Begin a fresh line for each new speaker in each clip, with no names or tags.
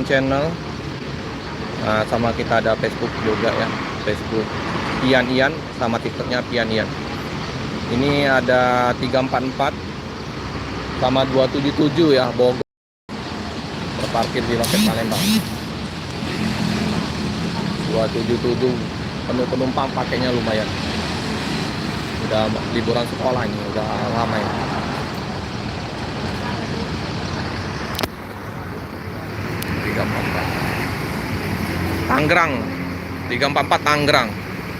channel. Nah, sama kita ada Facebook juga ya, Facebook Pian Ian, sama TikToknya Pian Ian. Ini ada 344 sama 277 ya, Bogor, terparkir di loket Palembang. 277 penuh penumpang, pakainya lumayan. Udah liburan sekolah ini, udah lama ya. Tangerang, 344 Tangerang.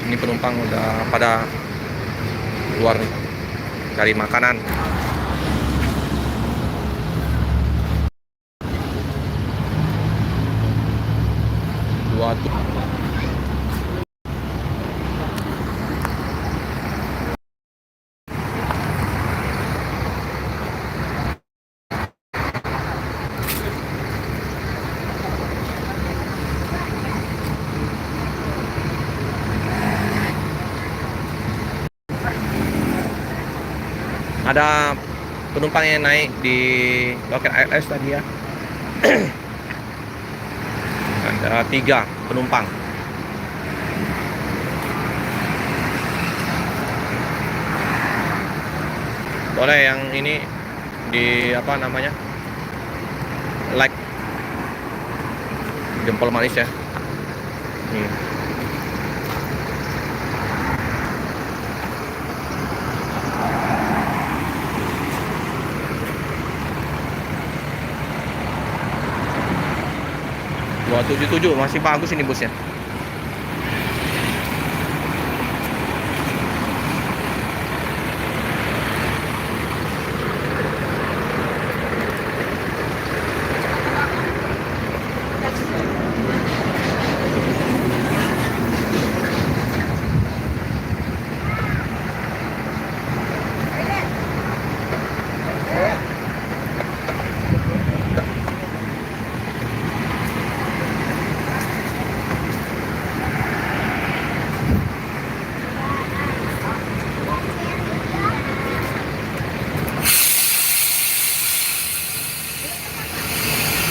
Ini penumpang udah pada keluar nih, cari makanan. Ada penumpang yang naik di loket ALS tadi ya. Ada 3 penumpang. Boleh yang ini di apa namanya, like jempol manis ya. Nih. Dua 77 masih bagus ini busnya.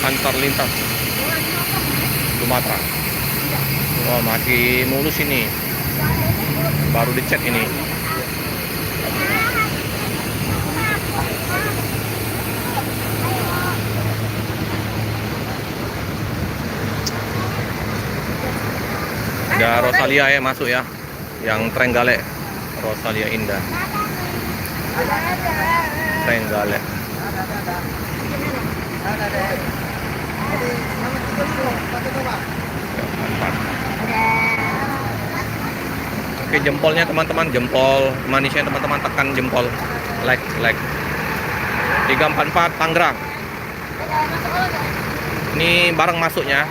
Antar lintas Sumatera. Oh, masih mulus ini, baru dicet ini. Ada Rosalia ya masuk ya, yang Trenggale, Rosalia Indah, Trenggale. Oke, jempolnya teman-teman, jempol manisnya teman-teman, tekan jempol, like 344 Tangerang. Ini bareng masuknya,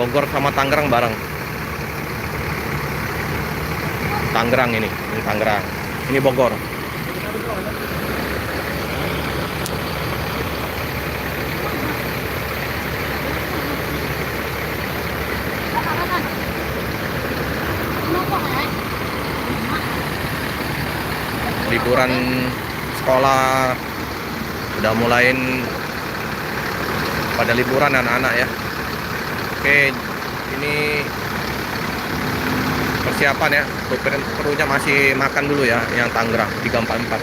Bogor sama Tangerang bareng. Tangerang ini Tangerang, ini Bogor. Liburan sekolah udah mulai pada liburan anak-anak ya. Oke, ini persiapan ya, krunya masih makan dulu ya, yang Tangerang 344.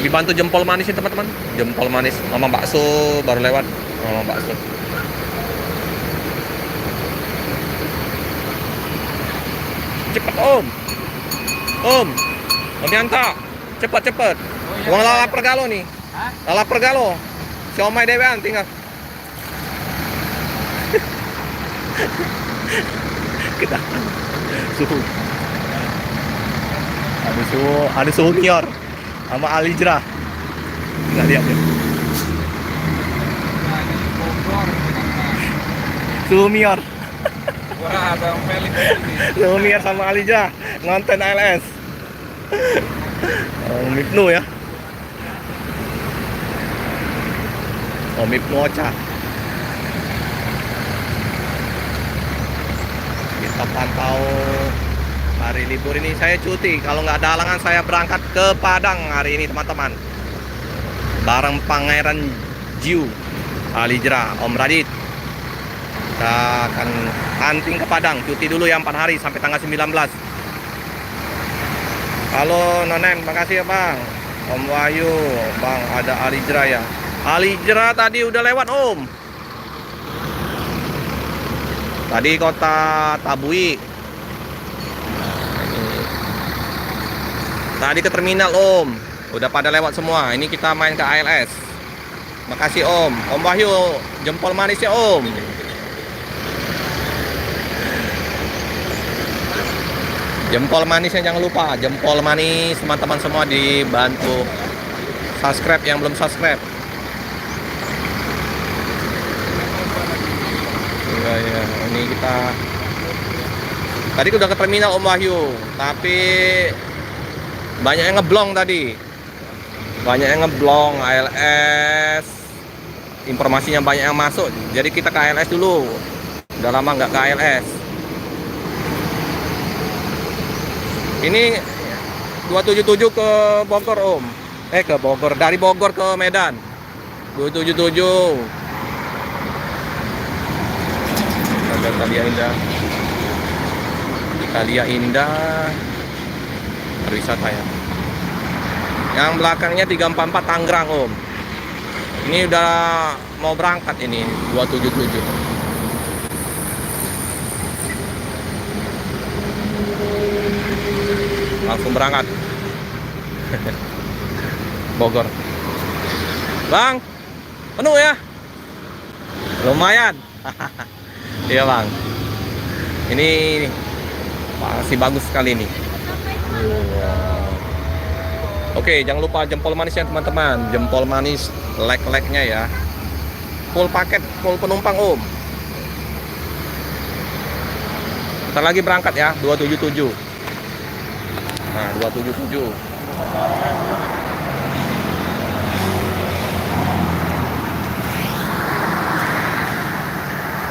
Dibantu jempol manis nih teman-teman, jempol manis sama bakso baru lewat, sama bakso. Cepet Om Yanta, cepet uang lala pergalo nih. Lala pergalo siomay dewean tinggal. Kita suhu ada suhu nior sama Alijra, nggak lihat ya. Suhu mior.
Wah, Bang Felix ini.
Suhu mior sama Alijra ngonten ALS. Mipnu ya. Mipnu Ocha. Kita pantau Hari libur ini saya cuti. Kalau nggak ada halangan saya berangkat ke Padang hari ini teman-teman. Bareng Pangeran Jiu, Alijra, Om Radit. Kita akan hunting ke Padang. Cuti dulu ya 4 hari sampai tanggal 19. Halo Nonen, makasih ya Bang. Om Wahyu, Bang ada Alijra ya. Alijra tadi udah lewat Om. Tadi kota Tabui. Tadi ke terminal Om. Udah pada lewat semua. Ini kita main ke ALS. Makasih Om. Om Wahyu, jempol manisnya Om. Jempol manisnya jangan lupa. Jempol manis teman-teman semua dibantu subscribe yang belum subscribe. Ya, ini kita tadi udah ke terminal Om Wahyu, tapi banyak yang ngeblong tadi. Banyak yang ngeblong ALS. Informasinya banyak yang masuk. Jadi kita ke ALS dulu. Udah lama nggak ke ALS. Ini 277 ke Bogor Om. Ke Bogor. Dari Bogor ke Medan. 277. Ada Italia Indah. Italia Indah. Berwisata ya. Yang belakangnya 344 Tangerang Om. Ini udah mau berangkat ini 277. Langsung berangkat. Bogor. Bang, penuh ya? Lumayan. Iya Bang. Ini masih bagus sekali nih. Oke, jangan lupa jempol manisnya teman-teman. Jempol manis, like-like-nya ya. Full paket, full penumpang Om. Ntar lagi berangkat ya, 277. Nah, 277.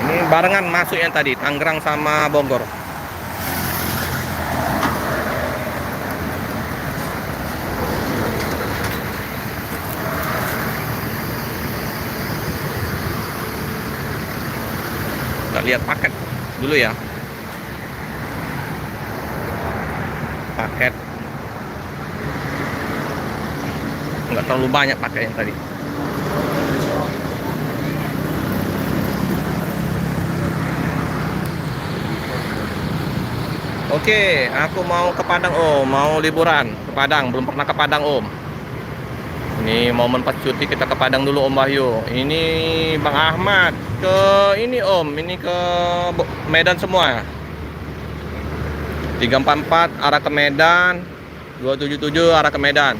Ini barengan masuk yang tadi, Tangerang sama Bogor. Kita lihat paket dulu ya. Paket nggak terlalu banyak pakai yang tadi. Oke, aku mau ke Padang Om, mau liburan ke Padang, belum pernah ke Padang Om. Ini momen pas cuti kita ke Padang dulu Om Wahyu. Ini Bang Ahmad ke ini Om, ini ke Medan semua. 344 arah ke Medan, 277 arah ke Medan.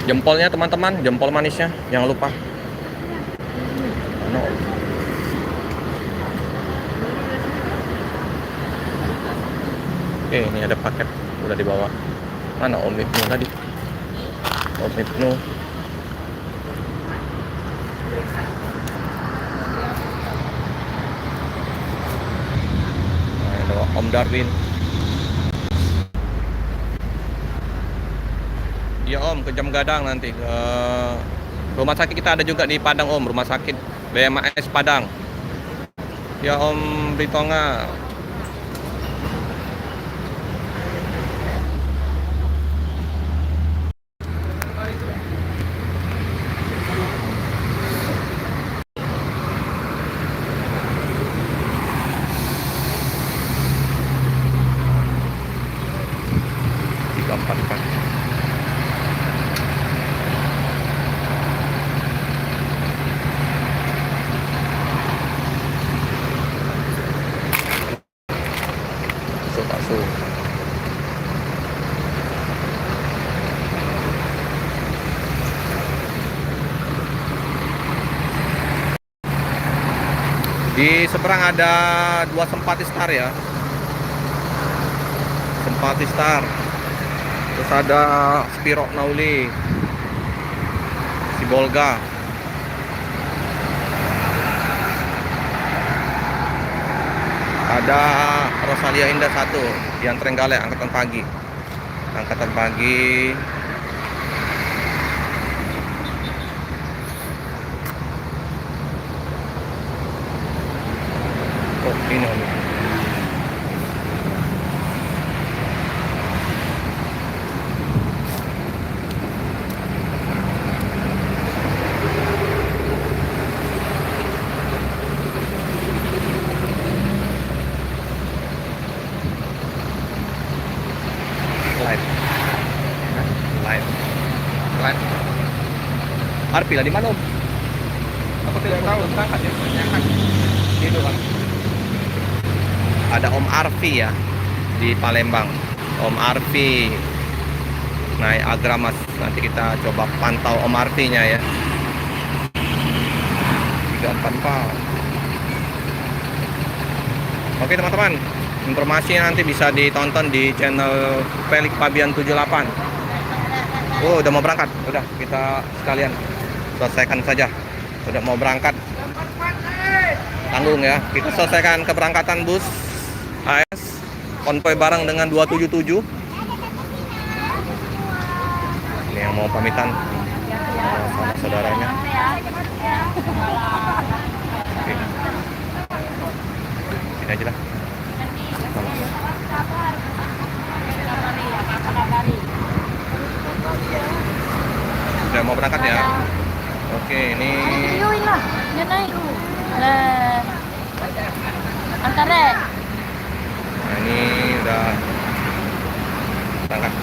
Jempolnya teman-teman, jempol manisnya jangan lupa. No. Oke, ini ada paket udah dibawa. Mana Om Ibnu tadi? Om Ibnu. Nah, ada Om Darwin. Ya Om, ke Jam Gadang nanti ke rumah sakit kita ada juga di Padang Om, rumah sakit BMAS Padang. Ya Om Ritonga. Di seberang ada 2 Sempati Star ya. Sempati Star. Terus ada Spirok Nauli. Sibolga. Ada Rosalia Indah 1 yang Trenggalek angkatan pagi. Angkatan pagi. Oh, ini Om. Live. Live. Live. Arpi lah di mana Om?
Aku tidak tahu, entah ada kebanyakan. Itu kan.
Ada Om Arfi ya di Palembang. Om Arfi naik Agramas. Nanti kita coba pantau Om Arfi-nya ya. 344. Oke teman-teman, informasinya nanti bisa ditonton di channel Pelik Pabian 78. Oh, udah mau berangkat. Udah, kita sekalian selesaikan saja. Udah mau berangkat. Tanggung ya. Kita selesaikan keberangkatan bus AS konvoy bareng dengan 277. Ini yang mau pamitan sama saudaranya. Oke. Sini aja lah. Sudah mau berangkat ya. Oke, ini
Antara
nah, ini udah berangkat.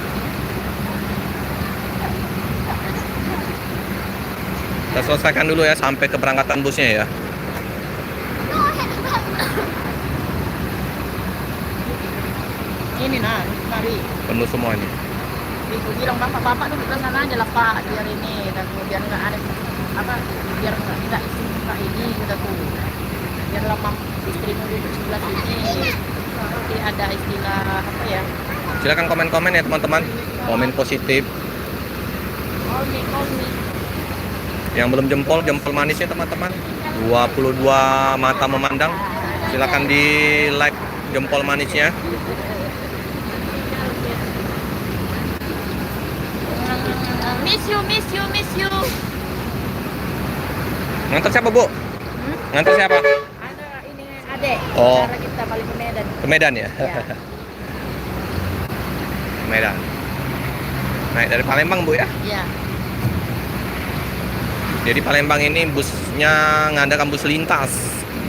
Kita selesaikan dulu ya sampai keberangkatan busnya ya.
ini nah, mari.
Penuh semua ini.
Ibu bilang bapak-bapak duduk ke sana aja lah Pak, biar ini dan biar nggak ada apa, biar nggak istimewa ini kita tuh, biar lama istri duduk sebelah sini, nanti ada istilah apa ya?
Silakan komen-komen ya teman-teman. Komen positif.
Call me.
Yang belum jempol, jempol manisnya teman-teman. 22 mata memandang. Silakan di like jempol manisnya.
Miss you.
Ngantar siapa Bu? Ngantar siapa?
Ada ini adek.
Oh.
Saudara kita balik ke Medan.
Ke Medan ya?
Ya.
Medan. Naik dari Palembang Bu ya?
Iya.
Jadi Palembang ini busnya ngadakan bus lintas.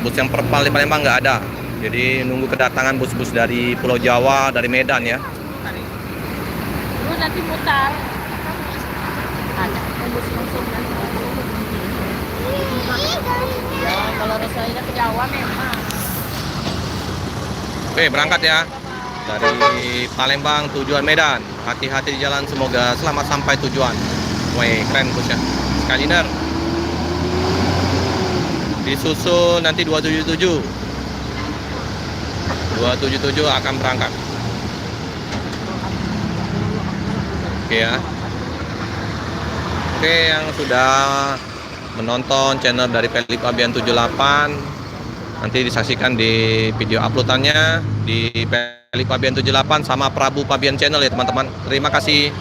Bus yang perpal di Palembang nggak ada. Jadi nunggu kedatangan bus-bus dari Pulau Jawa, dari Medan ya.
Terus nanti mutar. Ada tembus langsung nanti. Ya, kalau Rosalia ke Jawa memang.
Oke, berangkat ya. Dari Palembang tujuan Medan. Hati-hati di jalan, semoga selamat sampai tujuan. Wih, keren busnya. Skyliner. Disusul nanti 277. 277 akan berangkat. Oke ya. Oke, yang sudah menonton channel dari Pelik Pabian 78, nanti disaksikan di video uploadannya di Pelik Pabian 78 sama Prabu Pabian channel ya teman-teman. Terima kasih.